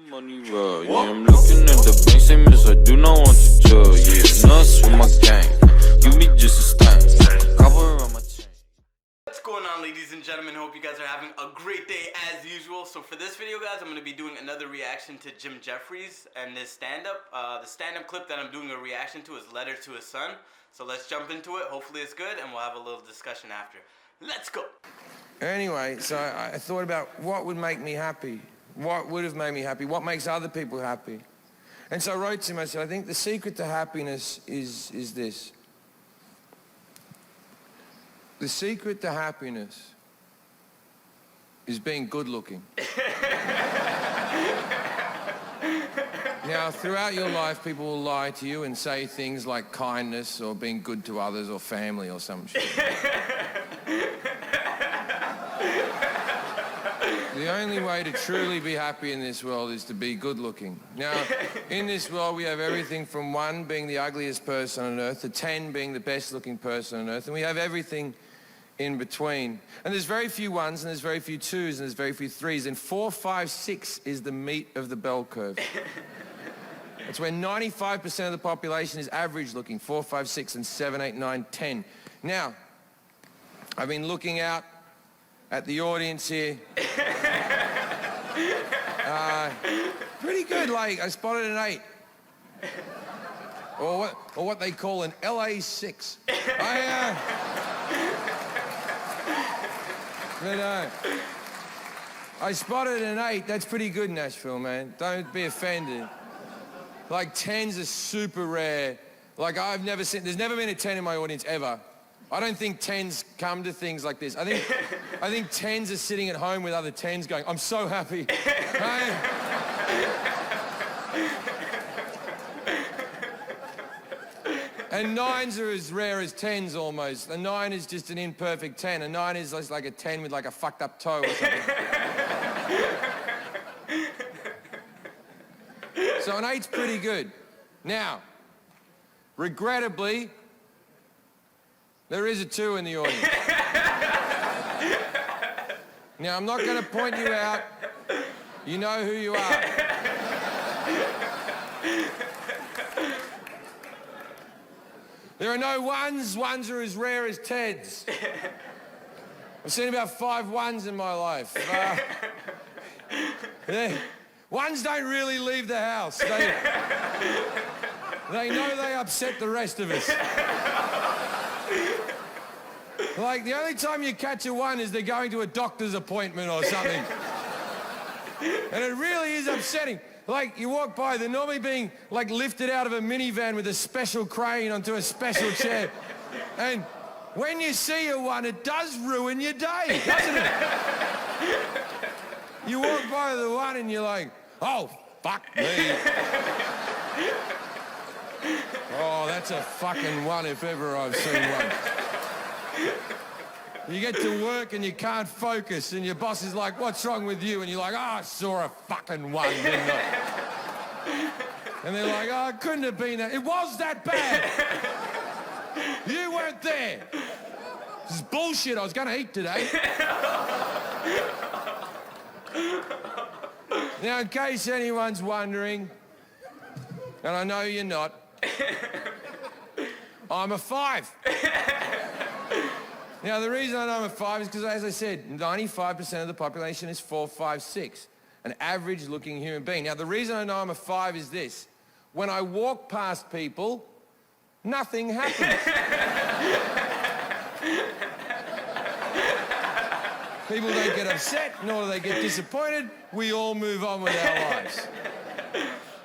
Money raw, yeah, I'm looking at the bank statements, I do not want to tell, yeah, nuts with my gang, you be just a stain, cover on my chain. What's going on, ladies and gentlemen? Hope you guys are having a great day as usual. So for this video, guys, I'm going to be doing another reaction to Jefferies and this stand-up. The stand-up clip that I'm doing a reaction to is Letter to His Son. So let's jump into it. Hopefully it's good, and we'll have a little discussion after. Let's go! Anyway, so I thought about what would make me happy. What would have made me happy? What makes other people happy? And so I wrote to myself, I think the secret to happiness is this. The secret to happiness is being good looking. Now, throughout your life, people will lie to you and say things like kindness or being good to others or family or some shit. The only way to truly be happy in this world is to be good looking. Now, in this world, we have everything from 1 being the ugliest person on earth to 10 being the best looking person on earth, and we have everything in between. And there's very few 1s, and there's very few 2s, and there's very few 3s, and 4, 5, 6 is the meat of the bell curve. It's where 95% of the population is average looking, 4, 5, 6, and 7, 8, 9, 10. Now, I've been looking out at the audience here. Pretty good, like, I spotted an 8. Or what they call an LA6. I spotted an 8. That's pretty good, Nashville, man. Don't be offended. Like, 10s are super rare. Like, there's never been a 10 in my audience ever. I don't think 10s come to things like this. I think 10s are sitting at home with other 10s going, I'm so happy. And 9s are as rare as 10s almost. A 9 is just an imperfect 10. A 9 is just like a 10 with like a fucked up toe or something. So an 8's pretty good. Now, regrettably, there is a 2 in the audience. Now, I'm not going to point you out. You know who you are. There are no 1s. 1s are as rare as 10s. I've seen about 5 1s in my life. 1s don't really leave the house. They know they upset the rest of us. Like, the only time you catch a 1 is they're going to a doctor's appointment or something. And it really is upsetting. Like, you walk by, they're normally being, like, lifted out of a minivan with a special crane onto a special chair. And when you see a 1, it does ruin your day, doesn't it? You walk by the 1 and you're like, oh, fuck me. Oh, that's a fucking 1 if ever I've seen one. You get to work and you can't focus and your boss is like, what's wrong with you? And you're like, oh, I saw a fucking 1, didn't I? And they're like, oh, it couldn't have been that. It was that bad. You weren't there. This is bullshit I was going to eat today. Now, in case anyone's wondering, and I know you're not, I'm a 5. Now, the reason I know I'm a 5 is because, as I said, 95% of the population is 4, 5, 6, an average-looking human being. Now, the reason I know I'm a 5 is this. When I walk past people, nothing happens. People don't get upset, nor do they get disappointed. We all move on with our lives.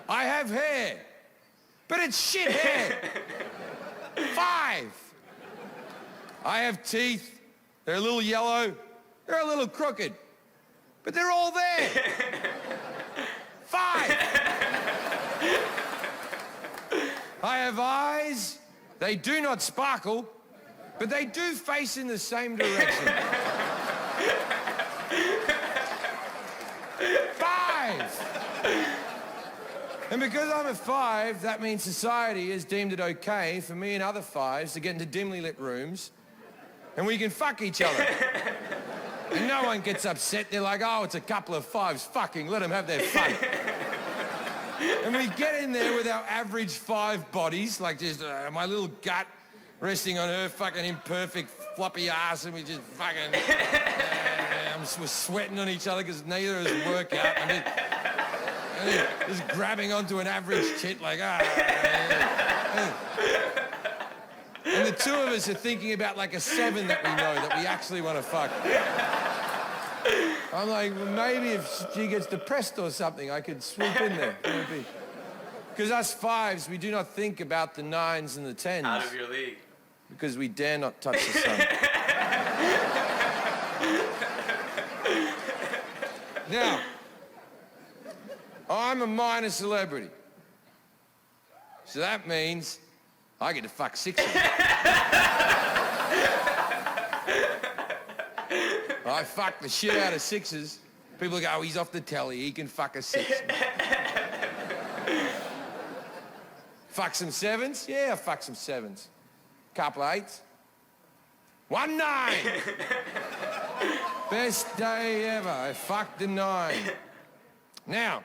I have hair, but it's shit hair. 5. I have teeth. They're a little yellow. They're a little crooked. But they're all there. 5. I have eyes. They do not sparkle, but they do face in the same direction. 5. And because I'm a 5, that means society has deemed it okay for me and other 5s to get into dimly lit rooms and we can fuck each other. And no one gets upset. They're like, oh, it's a couple of fives. Fucking let them have their fun. And we get in there with our average 5 bodies, like just my little gut resting on her fucking imperfect floppy ass, and we just fucking... we're sweating on each other because neither of us work out. Just grabbing onto an average tit like, And the two of us are thinking about like a 7 that we know that we actually want to fuck. I'm like, well, maybe if she gets depressed or something, I could swoop in there. Because us 5s, we do not think about the 9s and the 10s. Out of your league. Because we dare not touch the sun. Now, I'm a minor celebrity. So that means I get to fuck 6 of them. I fuck the shit out of 6s. People go, oh, he's off the telly, he can fuck a 6. Fuck some 7s? Yeah, I fuck some 7s. Couple of 8s. 1 9! Best day ever. I fucked a 9. Now,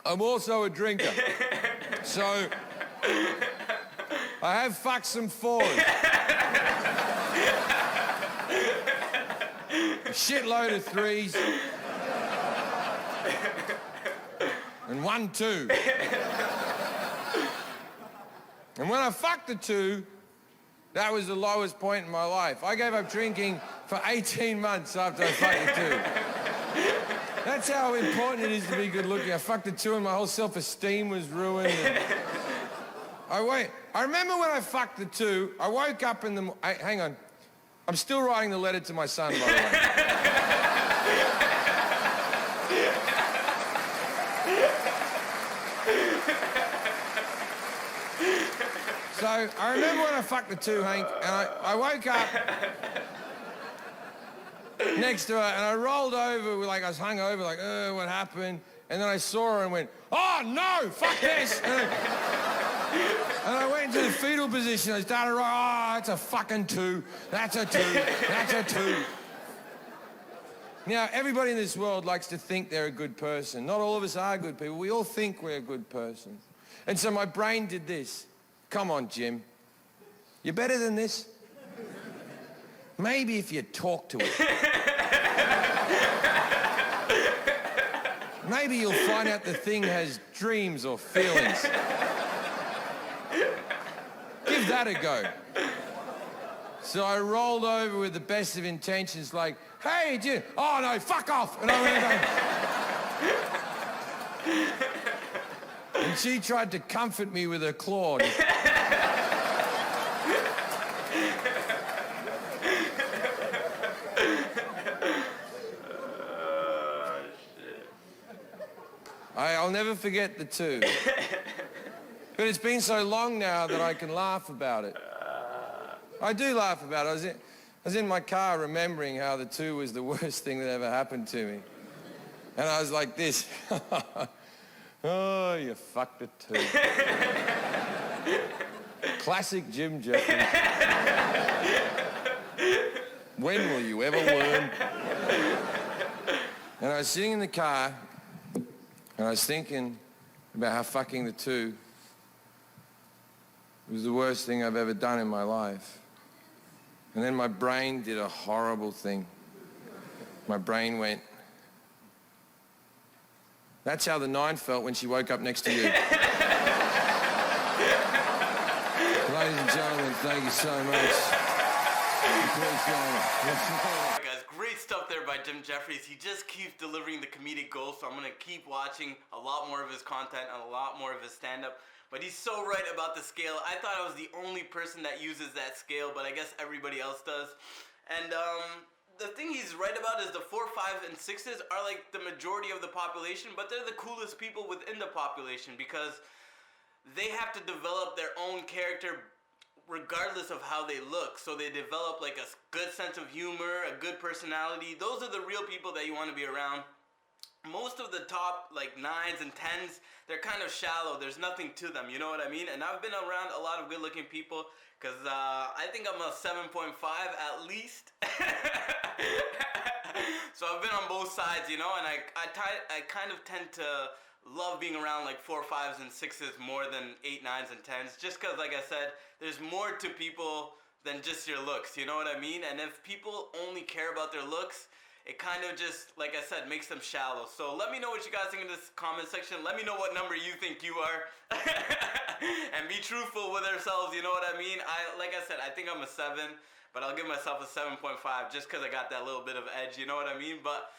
I'm also a drinker. So, I have fucked some 4s. A shitload of 3s. And 1 2. And when I fucked the 2, that was the lowest point in my life. I gave up drinking for 18 months after I fucked the 2. That's how important it is to be good looking. I fucked the 2 and my whole self-esteem was ruined. I remember when I fucked the 2, I woke up in the... hang on. I'm still writing the letter to my son, by the way. So, I remember when I fucked the 2, Hank, and I woke up next to her, and I rolled over, like I was hungover, like, what happened? And then I saw her and went, oh, no, fuck this! And I went into the fetal position. I started writing, oh, that's a fucking 2, that's a 2, that's a 2. Now, everybody in this world likes to think they're a good person. Not all of us are good people. We all think we're a good person. And so my brain did this. Come on, Jim. You're better than this. Maybe if you talk to it. Maybe you'll find out the thing has dreams or feelings. Give that a go. So I rolled over with the best of intentions, like, hey, Jim. Oh, no, fuck off. And I went, and she tried to comfort me with her claw. I'll never forget the 2. But it's been so long now that I can laugh about it. I do laugh about it. I was in my car remembering how the 2 was the worst thing that ever happened to me. And I was like this. Oh, you fucked a 2. Classic Jim Jefferies. When will you ever learn? And I was sitting in the car, and I was thinking about how fucking the 2 was the worst thing I've ever done in my life. And then my brain did a horrible thing. My brain went, that's how the 9 felt when she woke up next to you. Ladies and gentlemen, thank you so much. Alright guys, great stuff there by Jim Jefferies. He just keeps delivering the comedic gold, so I'm going to keep watching a lot more of his content and a lot more of his stand-up. But he's so right about the scale. I thought I was the only person that uses that scale, but I guess everybody else does. And the thing he's right about is the 4, 5, and 6s are like the majority of the population, but they're the coolest people within the population because they have to develop their own character regardless of how they look. So they develop like a good sense of humor, a good personality. Those are the real people that you want to be around. most of the top like 9s and 10s, they're kind of shallow. There's nothing to them, you know what I mean? And I've been around a lot of good looking people, because I think I'm a 7.5 at least. So I've been on both sides, you know, and I kind of tend to love being around like 4, 5s, and 6s more than 8, 9s, and 10s, just because, like I said, there's more to people than just your looks, you know what I mean? And if people only care about their looks, it kind of just, like I said, makes them shallow. So let me know what you guys think in this comment section. Let me know what number you think you are. And be truthful with ourselves, you know what I mean? Like I said, I think I'm a 7, but I'll give myself a 7.5 just because I got that little bit of edge, you know what I mean? But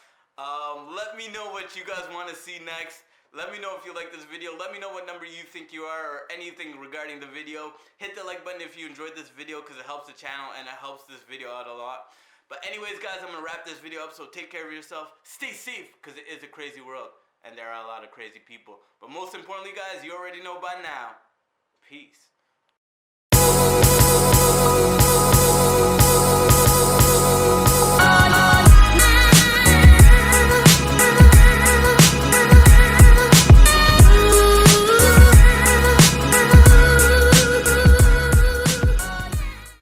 let me know what you guys want to see next. Let me know if you like this video. Let me know what number you think you are, or anything regarding the video. Hit the like button if you enjoyed this video, because it helps the channel and it helps this video out a lot. But anyways, guys, I'm going to wrap this video up, so take care of yourself. Stay safe, because it is a crazy world, and there are a lot of crazy people. But most importantly, guys, you already know by now. Peace.